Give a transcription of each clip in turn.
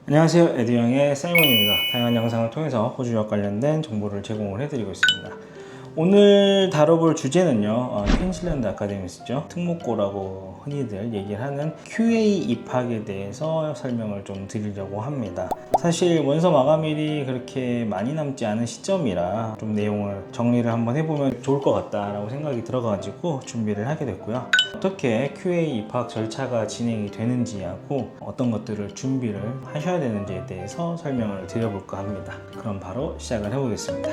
안녕하세요, 에듀영의 사이먼입니다. 다양한 영상을 통해서 호주 유학 관련된 정보를 제공을 해드리고 있습니다. 오늘 다뤄볼 주제는요, 퀸즐랜드 아카데미스죠. 특목고라고 흔히들 얘기를 하는 QA 입학에 대해서 설명을 좀 드리려고 합니다. 사실 원서 마감일이 그렇게 많이 남지 않은 시점이라 좀 내용을 정리를 한번 해보면 좋을 것 같다라고 생각이 들어가지고 준비를 하게 됐고요. 어떻게 QA 입학 절차가 진행이 되는지하고 어떤 것들을 준비를 하셔야 되는지에 대해서 설명을 드려볼까 합니다. 그럼 바로 시작을 해보겠습니다.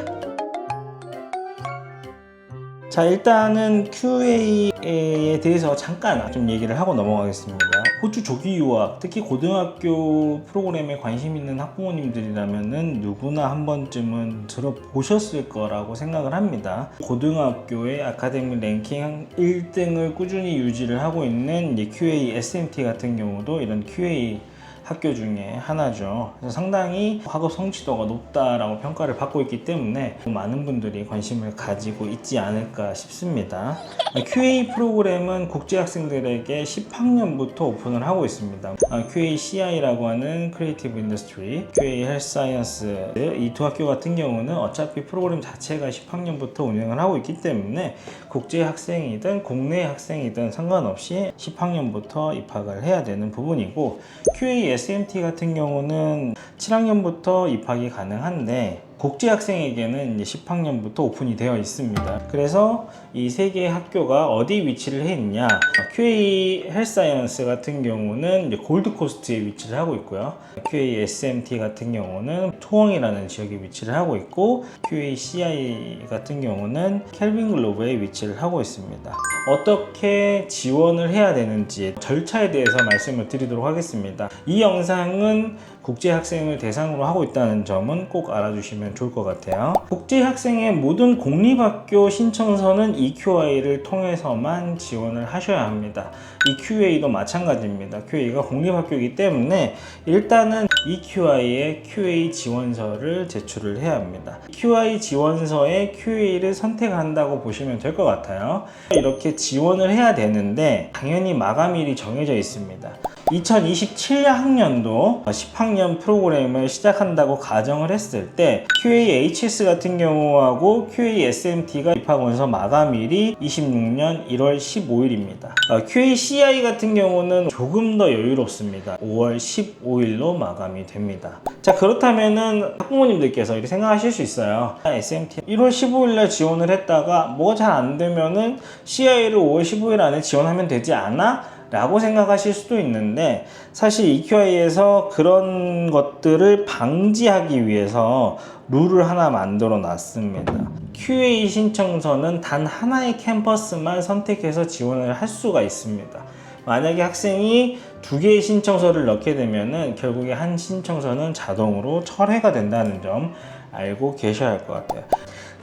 자, 일단은 QA에 대해서 잠깐 좀 얘기를 하고 넘어가겠습니다. 호주 조기 유학, 특히 고등학교 프로그램에 관심 있는 학부모님들이라면은 누구나 한 번쯤은 들어보셨을 거라고 생각을 합니다. 고등학교의 아카데미 랭킹 1등을 꾸준히 유지를 하고 있는 QA SMT 같은 경우도 이런 QA 학교 중에 하나죠. 그래서 상당히 학업 성취도가 높다라고 평가를 받고 있기 때문에 많은 분들이 관심을 가지고 있지 않을까 싶습니다. QA 프로그램은 국제 학생들에게 10학년부터 오픈을 하고 있습니다. QACI라고 하는 Creative Industry, QA Health Science 이 두 학교 같은 경우는 어차피 프로그램 자체가 10학년부터 운영을 하고 있기 때문에 국제 학생이든 국내 학생이든 상관없이 10학년부터 입학을 해야 되는 부분이고, QA SMT 같은 경우는 7학년부터 입학이 가능한데 국제 학생에게는 이제 10학년부터 오픈이 되어 있습니다. 그래서 이 세 개의 학교가 어디 위치를 해 있냐? QA 헬스 사이언스 같은 경우는 이제 골드코스트에 위치를 하고 있고요. QA SMT 같은 경우는 토엉이라는 지역에 위치를 하고 있고, QA CI 같은 경우는 켈빈 글로브에 위치를 하고 있습니다. 어떻게 지원을 해야 되는지 절차에 대해서 말씀을 드리도록 하겠습니다. 이 영상은 국제 학생을 대상으로 하고 있다는 점은 꼭 알아주시면 좋을 것 같아요. 국제 학생의 모든 공립학교 신청서는 EQI를 통해서만 지원을 하셔야 합니다. 이 QA도 마찬가지입니다. QA가 공립학교이기 때문에 일단은 EQI의 QA 지원서를 제출을 해야 합니다. QI 지원서에 QA를 선택한다고 보시면 될 것 같아요. 이렇게 지원을 해야 되는데 당연히 마감일이 정해져 있습니다. 2027학년도 10학년 프로그램을 시작한다고 가정을 했을 때 QA-HS 같은 경우하고 QA-SMT가 입학 원서 마감일이 26년 1월 15일입니다. QA-CI 같은 경우는 조금 더 여유롭습니다. 5월 15일로 마감이 됩니다. 자, 그렇다면은 학부모님들께서 이렇게 생각하실 수 있어요. SMT 1월 15일날 지원을 했다가 뭐가 잘 안 되면은 CI를 5월 15일 안에 지원하면 되지 않아? 라고 생각하실 수도 있는데, 사실 EQI에서 그런 것들을 방지하기 위해서 룰을 하나 만들어 놨습니다. QA 신청서는 단 하나의 캠퍼스만 선택해서 지원을 할 수가 있습니다. 만약에 학생이 두 개의 신청서를 넣게 되면은 결국에 한 신청서는 자동으로 철회가 된다는 점 알고 계셔야 할 것 같아요.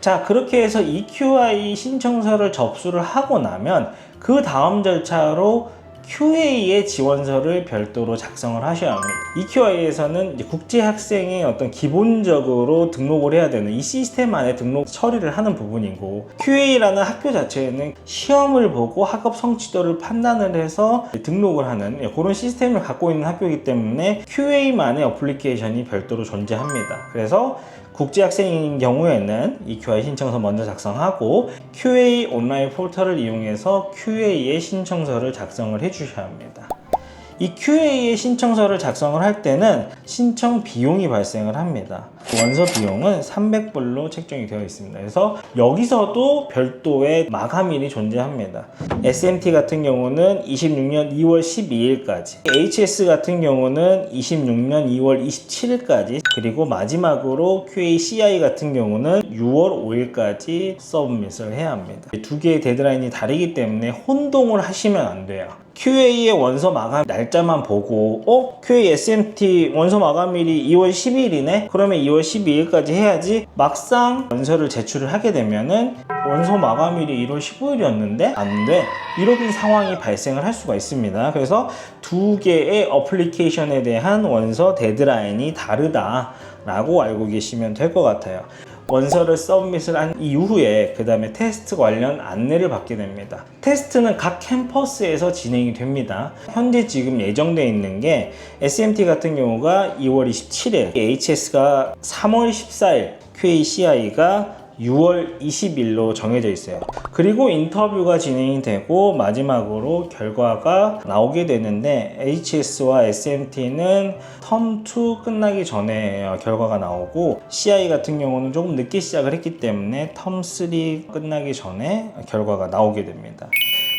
자, 그렇게 해서 EQI 신청서를 접수를 하고 나면 그 다음 절차로 QA의 지원서를 별도로 작성을 하셔야 합니다. EQI에서는 국제 학생의 어떤 기본적으로 등록을 해야 되는 이 시스템 안에 등록 처리를 하는 부분이고, QA라는 학교 자체는 시험을 보고 학업 성취도를 판단을 해서 등록을 하는 그런 시스템을 갖고 있는 학교이기 때문에 QA만의 어플리케이션이 별도로 존재합니다. 그래서 국제 학생인 경우에는 EQI 신청서 먼저 작성하고 QA 온라인 포털을 이용해서 QA의 신청서를 작성을 해주셔야 합니다. 이 QA의 신청서를 작성을 할 때는 신청 비용이 발생을 합니다. 원서 비용은 300불로 책정이 되어 있습니다. 그래서 여기서도 별도의 마감일이 존재합니다. SMT 같은 경우는 26년 2월 12일까지, HS 같은 경우는 26년 2월 27일까지, 그리고 마지막으로 QACI 같은 경우는 6월 5일까지 서브밋을 해야 합니다. 두 개의 데드라인이 다르기 때문에 혼동을 하시면 안 돼요. QA의 원서 마감 날짜만 보고 QA SMT 원서 마감일이 2월 10일이네? 그러면 2월 12일까지 해야지, 막상 원서를 제출을 하게 되면은 원서 마감일이 1월 15일이었는데 안 돼, 이런 상황이 발생을 할 수가 있습니다. 그래서 두 개의 어플리케이션에 대한 원서 데드라인이 다르다 라고 알고 계시면 될 것 같아요. 원서를 서밋을 한 이후에 그 다음에 테스트 관련 안내를 받게 됩니다. 테스트는 각 캠퍼스에서 진행이 됩니다. 현재 지금 예정되어 있는 게 SMT 같은 경우가 2월 27일, HS가 3월 14일, QACI가 6월 20일로 정해져 있어요. 그리고 인터뷰가 진행이 되고 마지막으로 결과가 나오게 되는데 HS와 SMT는 텀2 끝나기 전에 결과가 나오고 CI 같은 경우는 조금 늦게 시작을 했기 때문에 텀3 끝나기 전에 결과가 나오게 됩니다.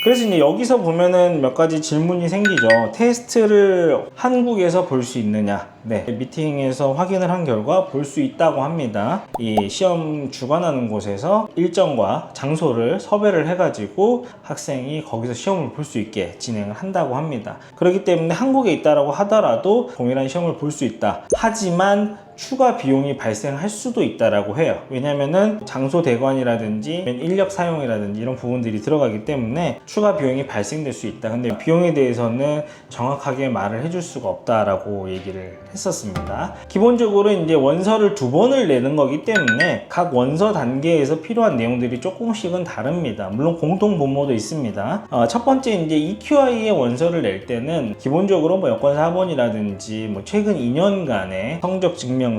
그래서 이제 여기서 보면은 몇 가지 질문이 생기죠. 테스트를 한국에서 볼 수 있느냐? 네, 미팅에서 확인을 한 결과 볼 수 있다고 합니다. 이 시험 주관하는 곳에서 일정과 장소를 섭외를 해가지고 학생이 거기서 시험을 볼 수 있게 진행을 한다고 합니다. 그렇기 때문에 한국에 있다라고 하더라도 동일한 시험을 볼 수 있다. 하지만 추가 비용이 발생할 수도 있다라고 해요. 왜냐면은 장소 대관이라든지 인력 사용이라든지 이런 부분들이 들어가기 때문에 추가 비용이 발생될 수 있다. 근데 비용에 대해서는 정확하게 말을 해줄 수가 없다라고 얘기를 했었습니다. 기본적으로 이제 원서를 2번을 내는 거기 때문에 각 원서 단계에서 필요한 내용들이 조금씩은 다릅니다. 물론 공통 분모도 있습니다. 첫 번째 이제 EQI의 원서를 낼 때는 기본적으로 뭐 여권 4번이라든지 뭐 최근 2년간의 성적 증명서,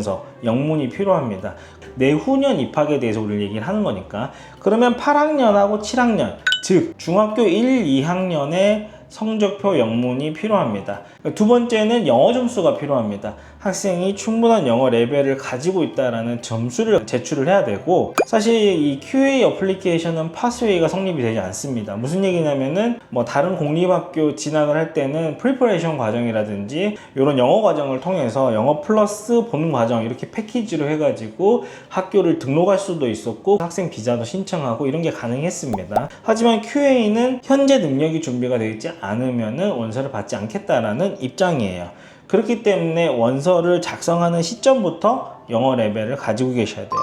영문이 필요합니다. 내후년 입학에 대해서 우리를 얘기를 하는 거니까. 그러면 8학년하고 7학년, 즉 중학교 1, 2학년의 성적표 영문이 필요합니다. 두 번째는 영어 점수가 필요합니다. 학생이 충분한 영어 레벨을 가지고 있다는 점수를 제출을 해야 되고, 사실 이 QA 어플리케이션은 파스웨이가 성립이 되지 않습니다. 무슨 얘기냐면은 뭐 다른 공립학교 진학을 할 때는 프리퍼레이션 과정이라든지 이런 영어 과정을 통해서 영어 플러스 본 과정 이렇게 패키지로 해가지고 학교를 등록할 수도 있었고 학생 비자도 신청하고 이런 게 가능했습니다. 하지만 QA는 현재 능력이 준비가 되어 있지 않으면은 원서를 받지 않겠다라는 입장이에요. 그렇기 때문에 원서를 작성하는 시점부터 영어 레벨을 가지고 계셔야 돼요.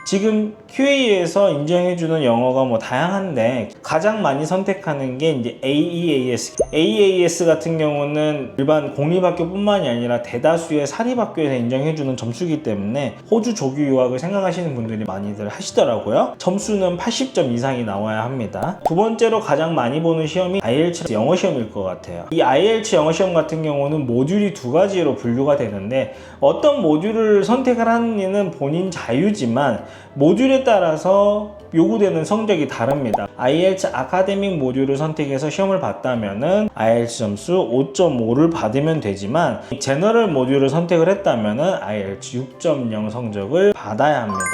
지금 QA에서 인정해주는 영어가 뭐 다양한데 가장 많이 선택하는 게 이제 AEAS. AEAS 같은 경우는 일반 공립학교 뿐만이 아니라 대다수의 사립학교에서 인정해주는 점수이기 때문에 호주 조기 유학을 생각하시는 분들이 많이들 하시더라고요. 점수는 80점 이상이 나와야 합니다. 두 번째로 가장 많이 보는 시험이 IELTS 영어 시험일 것 같아요. 이 IELTS 영어 시험 같은 경우는 모듈이 두 가지로 분류가 되는데 어떤 모듈을 선택을 하느냐는 본인 자유지만 모듈에 따라서 요구되는 성적이 다릅니다. IELTS 아카데믹 모듈을 선택해서 시험을 봤다면은 IELTS 점수 5.5를 받으면 되지만 제너럴 모듈을 선택을 했다면은 IELTS 6.0 성적을 받아야 합니다.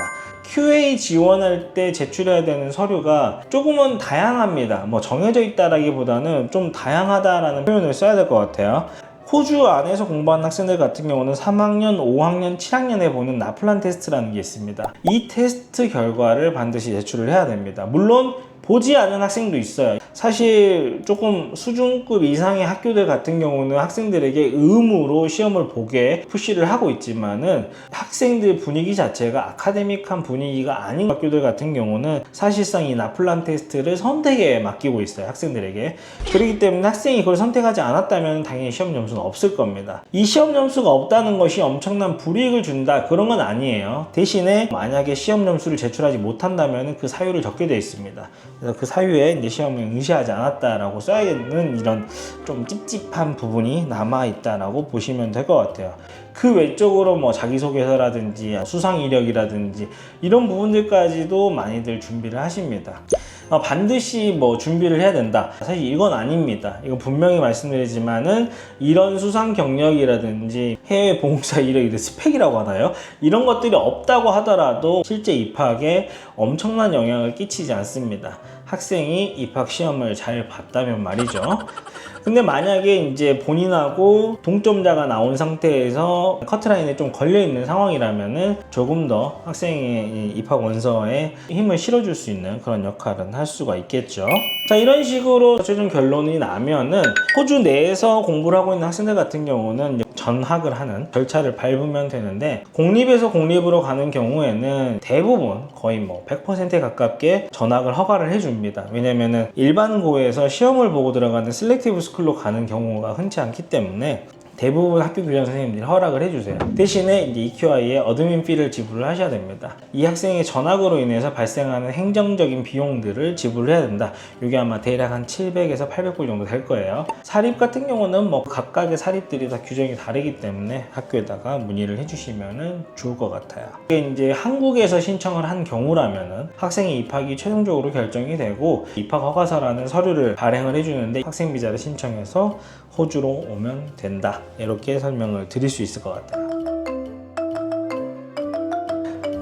QA 지원할 때 제출해야 되는 서류가 조금은 다양합니다. 뭐 정해져 있다라기보다는 좀 다양하다라는 표현을 써야 될 것 같아요. 호주 안에서 공부하는 학생들 같은 경우는 3학년, 5학년, 7학년에 보는 나플란 테스트라는 게 있습니다. 이 테스트 결과를 반드시 제출을 해야 됩니다. 물론 보지 않은 학생도 있어요. 사실 조금 수준급 이상의 학교들 같은 경우는 학생들에게 의무로 시험을 보게 푸시를 하고 있지만은 학생들 분위기 자체가 아카데믹한 분위기가 아닌 학교들 같은 경우는 사실상 이 나플란 테스트를 선택에 맡기고 있어요. 학생들에게. 그렇기 때문에 학생이 그걸 선택하지 않았다면 당연히 시험 점수는 없을 겁니다. 이 시험 점수가 없다는 것이 엄청난 불이익을 준다 그런 건 아니에요. 대신에 만약에 시험 점수를 제출하지 못한다면 그 사유를 적게 되어 있습니다. 그래서 그 사유에 이제 시험을 응시하지 않았다라고 써야 되는 이런 좀 찝찝한 부분이 남아있다라고 보시면 될 것 같아요. 그 외적으로 뭐 자기소개서라든지 수상 이력이라든지 이런 부분들까지도 많이들 준비를 하십니다. 반드시 뭐 준비를 해야 된다. 사실 이건 아닙니다. 이건 분명히 말씀드리지만은 이런 수상 경력이라든지 해외 봉사 이력, 스펙이라고 하나요? 이런 것들이 없다고 하더라도 실제 입학에 엄청난 영향을 끼치지 않습니다. 학생이 입학 시험을 잘 봤다면 말이죠. 근데 만약에 이제 본인하고 동점자가 나온 상태에서 커트라인에 좀 걸려있는 상황이라면은 조금 더 학생의 입학 원서에 힘을 실어줄 수 있는 그런 역할은 할 수가 있겠죠. 자, 이런 식으로 최종 결론이 나면은 호주 내에서 공부를 하고 있는 학생들 같은 경우는 이제 전학을 하는 절차를 밟으면 되는데 공립에서 공립으로 가는 경우에는 대부분 거의 뭐 100%에 가깝게 전학을 허가를 해줍니다. 왜냐면은 일반고에서 시험을 보고 들어가는 셀렉티브 스쿨로 가는 경우가 흔치 않기 때문에 대부분 학교 교장 선생님들이 허락을 해주세요. 대신에 이제 EQI에 어드민 피를 지불을 하셔야 됩니다. 이 학생의 전학으로 인해서 발생하는 행정적인 비용들을 지불을 해야 된다. 이게 아마 대략 한 700에서 800불 정도 될 거예요. 사립 같은 경우는 뭐 각각의 사립들이 다 규정이 다르기 때문에 학교에다가 문의를 해주시면 좋을 것 같아요. 이게 이제 한국에서 신청을 한 경우라면은 학생의 입학이 최종적으로 결정이 되고 입학 허가서라는 서류를 발행을 해주는데 학생 비자를 신청해서 호주로 오면 된다. 이렇게 설명을 드릴 수 있을 것 같아요.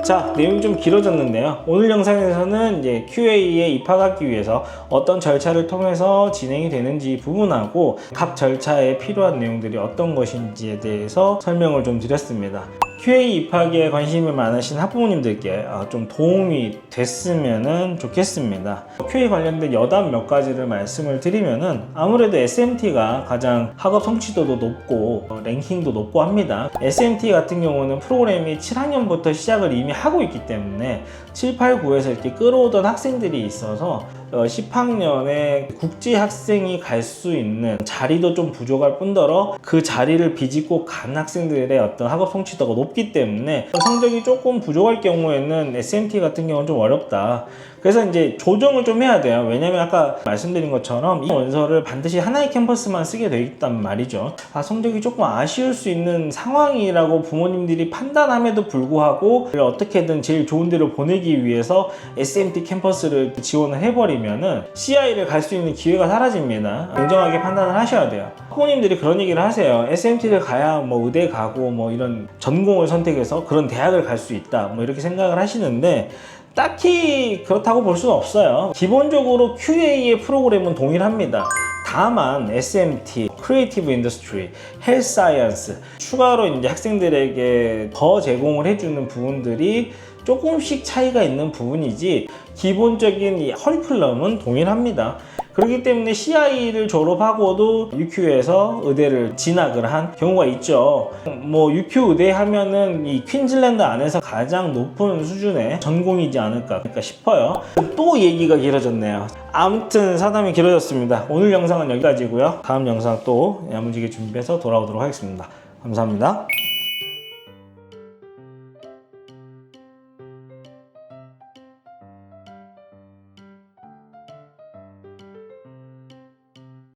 자, 내용이 좀 길어졌는데요. 오늘 영상에서는 이제 QA에 입학하기 위해서 어떤 절차를 통해서 진행이 되는지 부분하고 각 절차에 필요한 내용들이 어떤 것인지에 대해서 설명을 좀 드렸습니다. QA 입학에 관심이 많으신 학부모님들께 좀 도움이 됐으면 좋겠습니다. QA 관련된 여담 몇 가지를 말씀을 드리면은 아무래도 SMT가 가장 학업 성취도도 높고 랭킹도 높고 합니다. SMT 같은 경우는 프로그램이 7학년부터 시작을 이미 하고 있기 때문에 7, 8, 9에서 이렇게 끌어오던 학생들이 있어서 10학년에 국제 학생이 갈 수 있는 자리도 좀 부족할 뿐더러 그 자리를 비집고 간 학생들의 어떤 학업 성취도가 높기 때문에 성적이 조금 부족할 경우에는 SMT 같은 경우는 좀 어렵다. 그래서 이제 조정을 좀 해야 돼요. 왜냐면 아까 말씀드린 것처럼 이 원서를 반드시 하나의 캠퍼스만 쓰게 되어 있단 말이죠. 성적이 조금 아쉬울 수 있는 상황이라고 부모님들이 판단함에도 불구하고 어떻게든 제일 좋은 데로 보내기 위해서 SMT 캠퍼스를 지원을 해버리면은 CI를 갈 수 있는 기회가 사라집니다. 냉정하게 판단을 하셔야 돼요. 부모님들이 그런 얘기를 하세요. SMT를 가야 뭐 의대 가고 뭐 이런 전공을 선택해서 그런 대학을 갈 수 있다. 뭐 이렇게 생각을 하시는데 딱히 그렇다고 볼 수는 없어요. 기본적으로 QA의 프로그램은 동일합니다. 다만 SMT, Creative Industry, Health Science 추가로 이제 학생들에게 더 제공을 해주는 부분들이 조금씩 차이가 있는 부분이지 기본적인 이 커리큘럼은 동일합니다. 그렇기 때문에 CI를 졸업하고도 UQ에서 의대를 진학을 한 경우가 있죠. 뭐 UQ 의대 하면은 이 퀸즐랜드 안에서 가장 높은 수준의 전공이지 않을까 싶어요. 또 얘기가 길어졌네요. 아무튼 사담이 길어졌습니다. 오늘 영상은 여기까지고요. 다음 영상 또 야무지게 준비해서 돌아오도록 하겠습니다. 감사합니다.